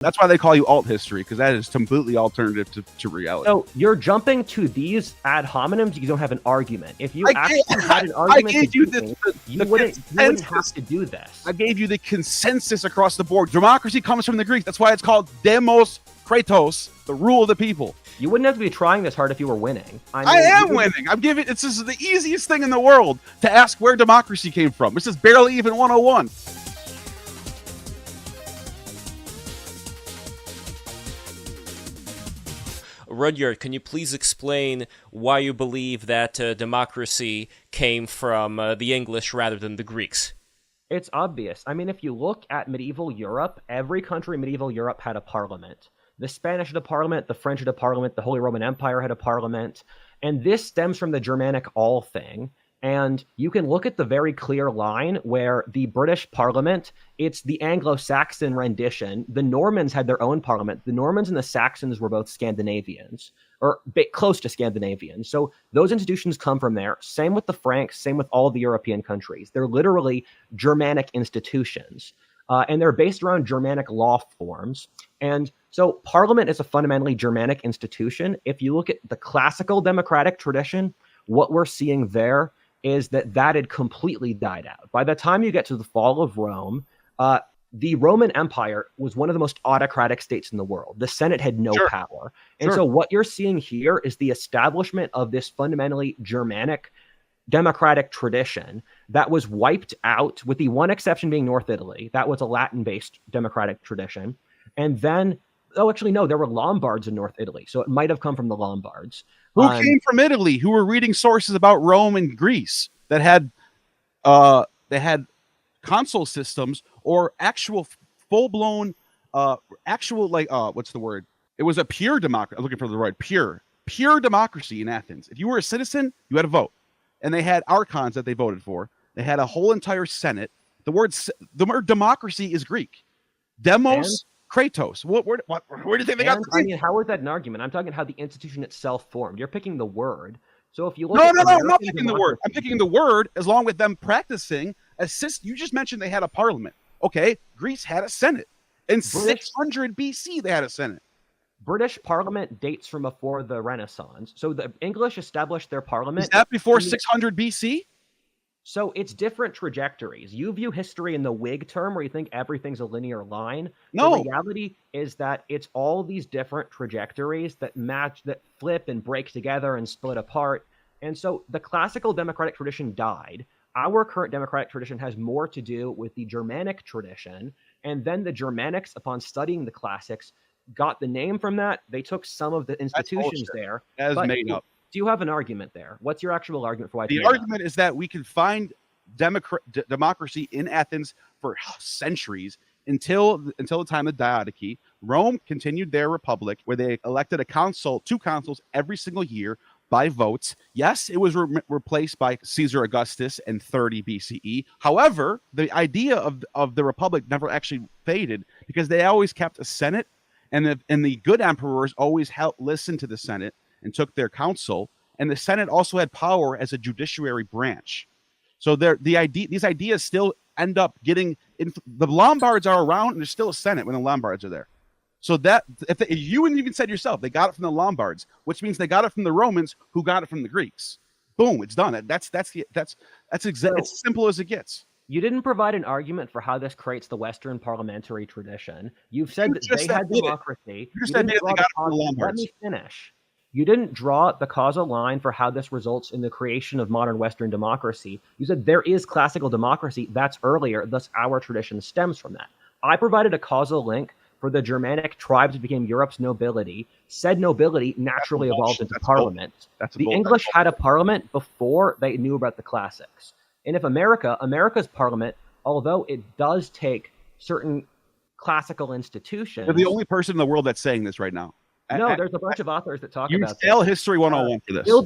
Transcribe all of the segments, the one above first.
That's why they call you alt history, because that is completely alternative to reality. So you're jumping to these ad hominems. You don't have an argument. If you actually had an argument, I gave you you wouldn't have to do this. I gave you the consensus across the board. Democracy comes from the Greeks. That's why it's called demos kratos, the rule of the people. You wouldn't have to be trying this hard if you were winning. I am winning. I'm giving. This is the easiest thing in the world to ask where democracy came from. This is barely even 101. Rudyard, can you please explain why you believe that democracy came from the English rather than the Greeks? It's obvious. I mean, if you look at medieval Europe, every country in medieval Europe had a parliament. The Spanish had a parliament, the French had a parliament, the Holy Roman Empire had a parliament, and this stems from the Germanic all thing. And you can look at the very clear line where the British Parliament, it's the Anglo-Saxon rendition. The Normans had their own parliament. The Normans and the Saxons were both Scandinavians, or close to Scandinavians. So those institutions come from there. Same with the Franks, same with all the European countries. They're literally Germanic institutions. And they're based around Germanic law forms. And so Parliament is a fundamentally Germanic institution. If you look at the classical democratic tradition, what we're seeing there is that had completely died out. By the time you get to the fall of Rome, the Roman Empire was one of the most autocratic states in the world. The Senate had no power. And so what you're seeing here is the establishment of this fundamentally Germanic democratic tradition that was wiped out, with the one exception being North Italy. That was a Latin-based democratic tradition. And then, actually, no, there were Lombards in North Italy. So it might have come from the Lombards. Who came from Italy, who were reading sources about Rome and Greece that had consul systems or actual full-blown what's the word? It was a pure democracy. I'm looking for the word pure democracy in Athens. If you were a citizen, you had a vote. And they had archons that they voted for. They had a whole entire Senate. The word democracy is Greek. Demos, kratos. Where do you think they got the I mean, how is that an argument? I'm talking how the institution itself formed. You're picking the word. So if you look I'm not picking the word. I'm picking the word as long with them practicing. You just mentioned they had a parliament. Okay, Greece had a Senate. In 600 BC, they had a Senate. British Parliament dates from before the Renaissance. So the English established their parliament. Is that before 600 BC? So it's different trajectories. You view history in the Whig term where you think everything's a linear line. No. The reality is that it's all these different trajectories that match, that flip and break together and split apart. And so the classical democratic tradition died. Our current democratic tradition has more to do with the Germanic tradition. And then the Germanics, upon studying the classics, got the name from that. They took some of the institutions there. That is made up. Do you have an argument there? What's your actual argument for why? The argument is that we can find democracy in Athens for centuries until the time of Diadochi. Rome continued their republic, where they elected two consuls every single year by votes. Yes, it was replaced by Caesar Augustus in 30 BCE. However, the idea of the republic never actually faded, because they always kept a Senate, and the good emperors always listened to the Senate and took their counsel, and the Senate also had power as a judiciary branch. So these ideas still end up getting the Lombards are around, and there's still a Senate when the Lombards are there. So that if you even said yourself, they got it from the Lombards, which means they got it from the Romans, who got it from the Greeks. Boom, it's done. That's as simple as it gets. You didn't provide an argument for how this creates the Western parliamentary tradition. You've said that they had democracy. Let me finish. You didn't draw the causal line for how this results in the creation of modern Western democracy. You said there is classical democracy. That's earlier. Thus, our tradition stems from that. I provided a causal link for the Germanic tribes that became Europe's nobility. Said nobility naturally evolved into parliament. The English had a parliament before they knew about the classics. And if America's parliament, although it does take certain classical institutions... You're the only person in the world that's saying this right now. No, there's a bunch of authors that talk about this. You fail History 101 for this. Will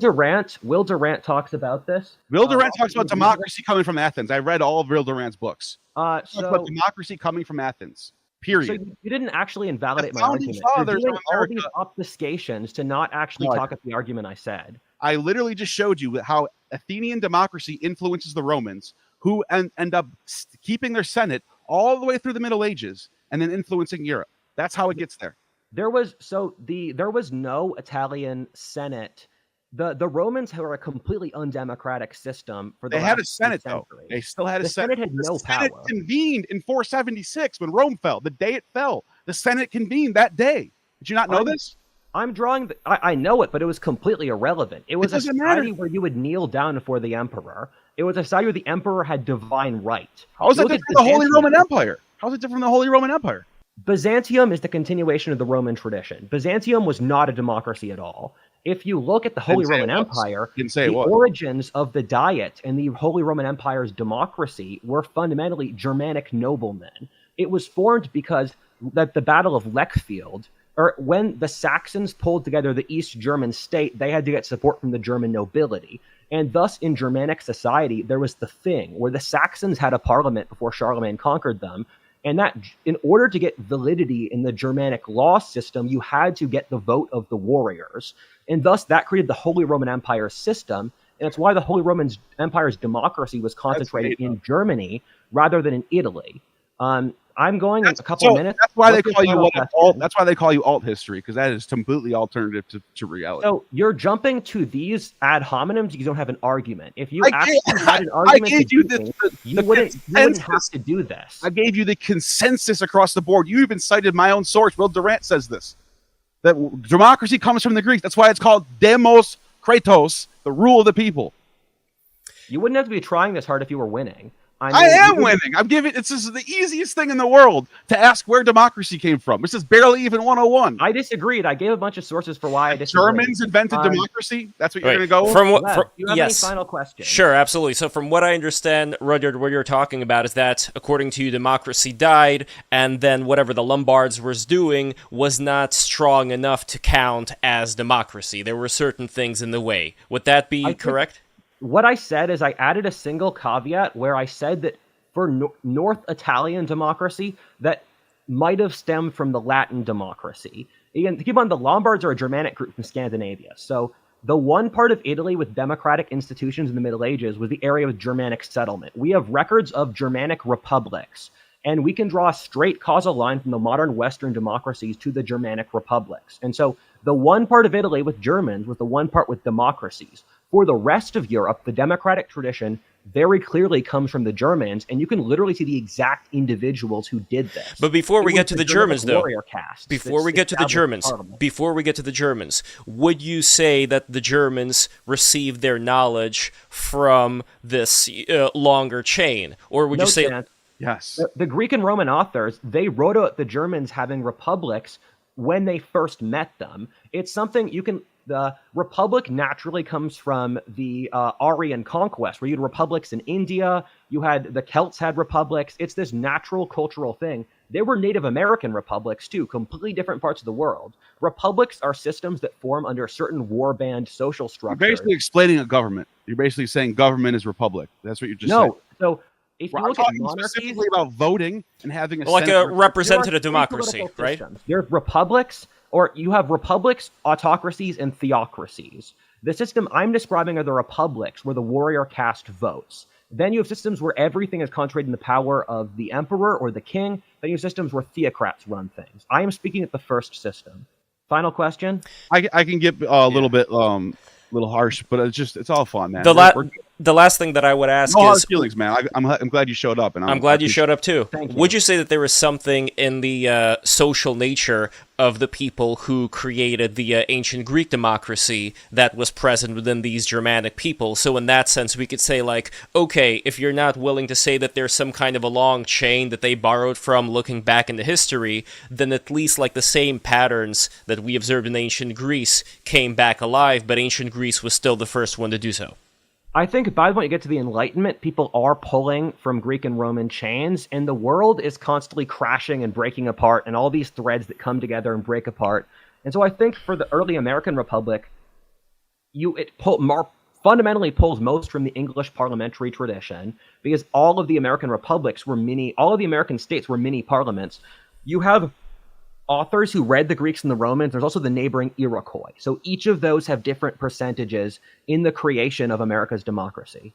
Durant talks about this. Will Durant talks about democracy coming from Athens. I read all of Will Durant's books. Talks about democracy coming from Athens. Period. So you didn't actually invalidate my argument. You're doing all these obfuscations to not actually talk about the argument I said. I literally just showed you how Athenian democracy influences the Romans, who end up keeping their Senate all the way through the Middle Ages and then influencing Europe. That's how it gets there. There was no Italian Senate. The Romans were a completely undemocratic system for the They last had a Senate, though. centuries. They still had a The Senate. Senate had no The Senate power. convened in 476 when Rome fell. The day it fell, the Senate convened that day. Did you not know this? I'm drawing. I know it, but it was completely irrelevant. It was a doesn't society matter. where you would kneel down before the emperor. It was a society where the emperor had divine right. How is that Look at different from the Holy Byzantium. Roman Empire? How is it different from the Holy Roman Empire? Byzantium is the continuation of the Roman tradition. Byzantium was not a democracy at all. If you look at the Holy say it Roman was. Empire, Didn't say it the was. origins of the Diet and the Holy Roman Empire's democracy were fundamentally Germanic noblemen. It was formed because the Battle of Lechfeld, or when the Saxons pulled together the East German state, they had to get support from the German nobility. And thus, in Germanic society, there was the Thing, where the Saxons had a parliament before Charlemagne conquered them. And that, in order to get validity in the Germanic law system, you had to get the vote of the warriors. And thus, that created the Holy Roman Empire system. And it's why the Holy Roman Empire's democracy was concentrated in Germany rather than in Italy. I'm going in a couple of minutes. That's why they What's your call you final alt. question? That's why they call you alt history, because that is completely alternative to reality. So you're jumping to these ad hominems because you don't have an argument. If you I actually had an I argument, gave to you do the things, you wouldn't have to do this. I gave you the consensus across the board. You even cited my own source. Will Durant says this, that democracy comes from the Greeks. That's why it's called demos kratos, the rule of the people. You wouldn't have to be trying this hard if you were winning. I am winning. I'm giving. This is the easiest thing in the world to ask where democracy came from. This is barely even 101. I disagreed. I gave a bunch of sources for why I disagreed. Germans invented democracy. That's what you're going to go with? Do you have yes. any final questions? Sure, absolutely. So from what I understand, Rudyard, what you're talking about is that, according to you, democracy died, and then whatever the Lombards was doing was not strong enough to count as democracy. There were certain things in the way. Would that be correct? What I said is I added a single caveat where I said that for North Italian democracy, that might have stemmed from the Latin democracy. Again, keep on, the Lombards are a Germanic group from Scandinavia. So the one part of Italy with democratic institutions in the Middle Ages was the area of Germanic settlement. We have records of Germanic republics, and we can draw a straight causal line from the modern Western democracies to the Germanic republics. And so the one part of Italy with Germans was the one part with democracies. For the rest of Europe, the democratic tradition very clearly comes from the Germans, and you can literally see the exact individuals who did this. But before we get to the Germans, though, before we get to the Germans, would you say that the Germans received their knowledge from this longer chain, or would you say? Chance. Yes. The Greek and Roman authors, they wrote about the Germans having republics when they first met them. It's something you can. The republic naturally comes from the Aryan conquest, where you had republics in India. The Celts had republics. It's this natural cultural thing. There were Native American republics too, completely different parts of the world. Republics are systems that form under certain warband social structures. You're basically explaining a government. You're basically saying government is republic. That's what you're just saying. So if you I'm look at talking monarchies, specifically about voting and having a like Senate a representative there are three democracy, political right? systems. There's republics, or you have republics, autocracies, and theocracies. The system I'm describing are the republics, where the warrior caste votes. Then you have systems where everything is concentrated in the power of the emperor or the king. Then you have systems where theocrats run things. I am speaking at the first system. Final question? I can get a little bit little harsh, but it's all fun, man. The last thing that I would ask no hard is, feelings, man. I'm glad you showed up, and I'm glad you showed up too. Thank you. Would you say that there is something in the social nature of the people who created the ancient Greek democracy that was present within these Germanic people? So in that sense, we could say, like, okay, if you're not willing to say that there's some kind of a long chain that they borrowed from looking back into history, then at least like the same patterns that we observed in ancient Greece came back alive, but ancient Greece was still the first one to do so. I think by the point you get to the Enlightenment, people are pulling from Greek and Roman chains, and the world is constantly crashing and breaking apart, and all these threads that come together and break apart. And so I think for the early American Republic, fundamentally pulls most from the English parliamentary tradition, because all of the American republics were all of the American states were mini parliaments. You have authors who read the Greeks and the Romans. There's also the neighboring Iroquois. So each of those have different percentages in the creation of America's democracy.